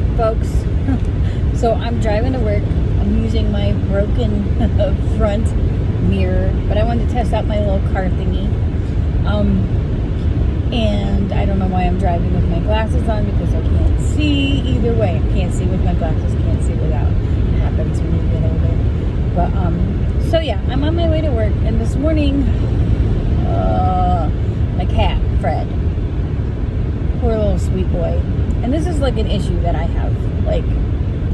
Alright, folks. So I'm driving to work. I'm using my broken front mirror, but I wanted to test out my little car thingy. And I don't know why I'm driving with my glasses on, because I can't see either way. I can't see with my glasses, can't see without. It happens when you get older. But, so yeah, I'm on my way to work, and this morning, my cat, Fred, poor little sweet boy. And this is like an issue that I have, like,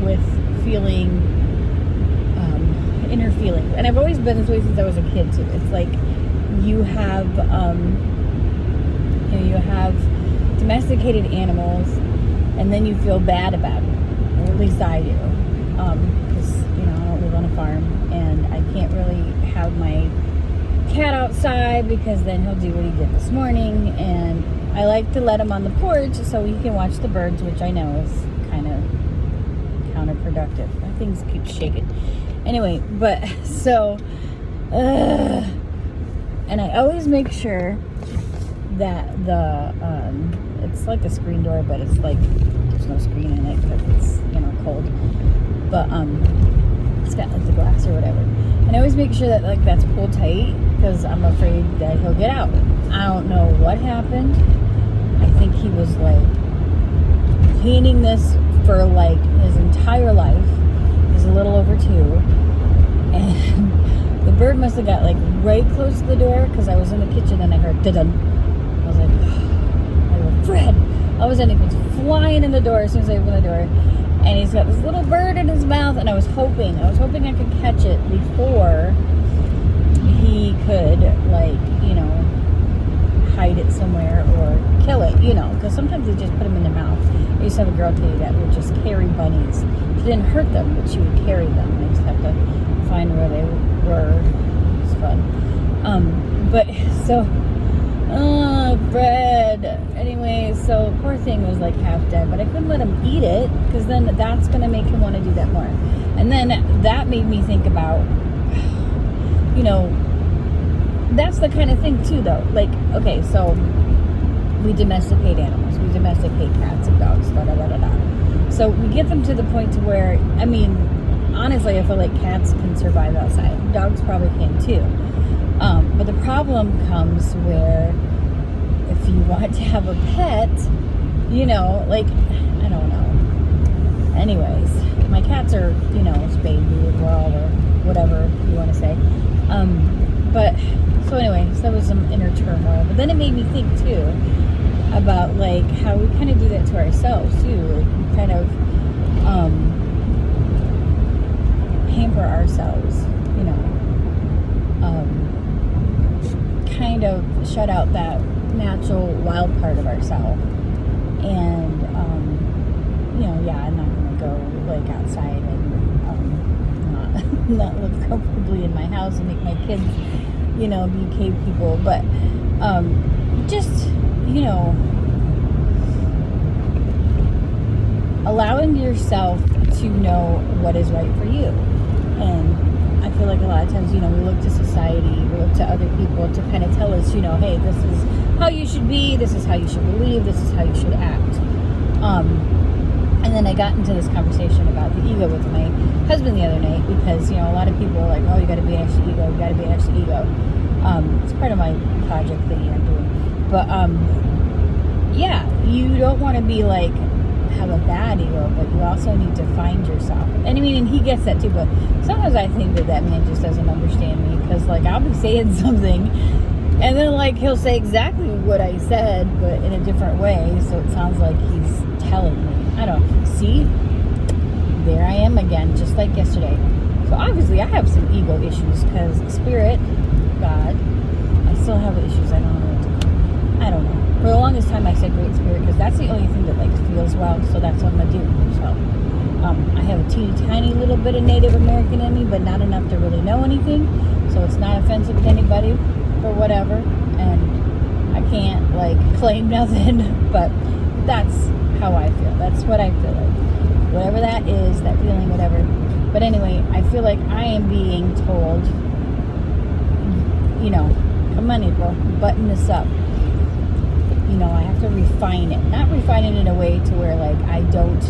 with feeling, inner feelings. And I've always been this way since I was a kid, too. It's like, you have domesticated animals, and then you feel bad about it. Or at least I do. Because, I don't live on a farm, and I can't really have my cat outside, because then he'll do what he did this morning, and I like to let him on the porch so he can watch the birds, which I know is kind of counterproduc't. My things keep shaking. Anyway, but so, and I always make sure that the, it's like a screen door, but it's like, there's no screen in it because it's, cold. But, it's got like the glass or whatever. And I always make sure that like that's pulled tight, because I'm afraid that he'll get out. I don't know what happened. I think he was like painting this for like his entire life. He's a little over 2. And the bird must have got like right close to the door, because I was in the kitchen and I heard da-dun. I was like, Fred! All of a sudden he was flying in the door as soon as I opened the door. And he's got this little bird in his mouth, and I was hoping I could catch it before he could, like, hide it somewhere or kill it, because sometimes they just put them in their mouth. I used to have a girl tell you that would just carry bunnies. She didn't hurt them, but she would carry them. I just have to find where they were. It's fun. But, so, Fred. Anyway, so poor thing was like half dead, but I couldn't let him eat it, because then that's going to make him want to do that more. And then that made me think about, that's the kind of thing too, though. Like, okay, so we domesticate animals. We domesticate cats and dogs, da-da-da-da-da. So we get them to the point to where, honestly, I feel like cats can survive outside. Dogs probably can too. But the problem comes where if you want to have a pet, like, I don't know. Anyways, my cats are, spayed, neutered, well, or whatever you want to say. But, so anyway, so that was some inner turmoil. But then it made me think, too, about, like, how we kind of do that to ourselves, too. Like, we kind of, pamper ourselves, kind of shut out that natural wild part of ourselves. And, I'm not going to go, like, outside and, not live comfortably in my house and make my kids, be cave people, but just, allowing yourself to know what is right for you. And I feel like a lot of times, we look to society, we look to other people to kind of tell us, hey, this is how you should be, this is how you should believe, this is how you should act. And then I got into this conversation about the ego with my husband the other night, because, a lot of people are like, oh, you got to be an extra ego, you got to be an extra ego. It's part of my project thingy I'm doing. But, yeah, you don't want to be like, have a bad ego, but you also need to find yourself. And and he gets that too, but sometimes I think that man just doesn't understand me, because, like, I'll be saying something, and then, like, he'll say exactly what I said, but in a different way, so it sounds like he's telling me. I don't know. See? There I am again, just like yesterday. So obviously I have some ego issues, because Spirit, God, I still have issues. I don't know what to call it. I don't know. For the longest time I said Great Spirit, because that's the only thing that, like, feels well, so that's what I'm going to do. So, I have a teeny tiny little bit of Native American in me, but not enough to really know anything, so it's not offensive to anybody, or whatever, and I can't, like, claim nothing, but that's how I feel. That's what I feel like. Whatever that is, that feeling, whatever. But anyway, I feel like I am being told, come on, April, button this up. I have to refine it. Not refine it in a way to where, like, I don't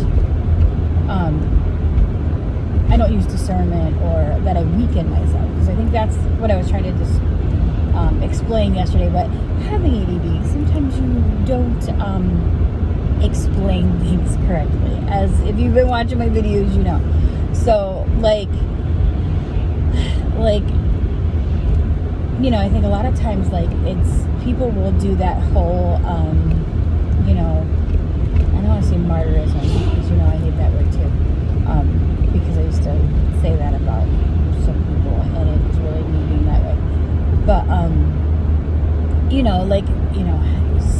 I don't use discernment or that I weaken myself, because I think that's what I was trying to just explain yesterday. But having ADD, sometimes you don't explain things correctly, as if you've been watching my videos, you know. So like you know, I think a lot of times, like, it's people will do that whole you know, I don't want to say martyrism, because, you know, I hate that word too, because I used to say that about some people, and it was really meaning that way. But you know, like, you know,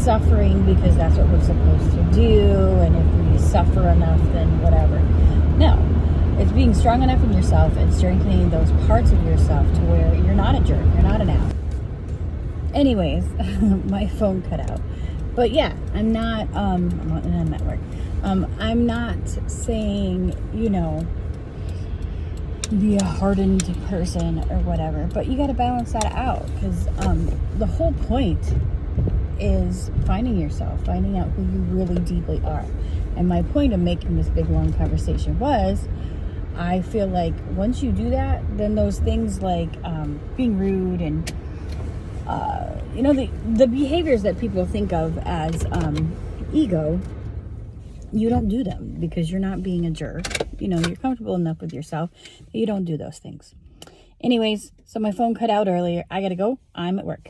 suffering because that's what we're supposed to do, and if we suffer enough, then whatever. No, it's being strong enough in yourself and strengthening those parts of yourself to where you're not a jerk, you're not an ass. Anyways, my phone cut out. But yeah, I'm not in a network. I'm not saying, you know, be a hardened person or whatever, but you got to balance that out, because the whole point is finding yourself, finding out who you really deeply are. And my point of making this big long conversation was, I feel like once you do that, then those things like being rude and you know, the behaviors that people think of as ego, you don't do them because you're not being a jerk. You know, you're comfortable enough with yourself that you don't do those things. Anyways, so my phone cut out earlier. I gotta go. I'm at work.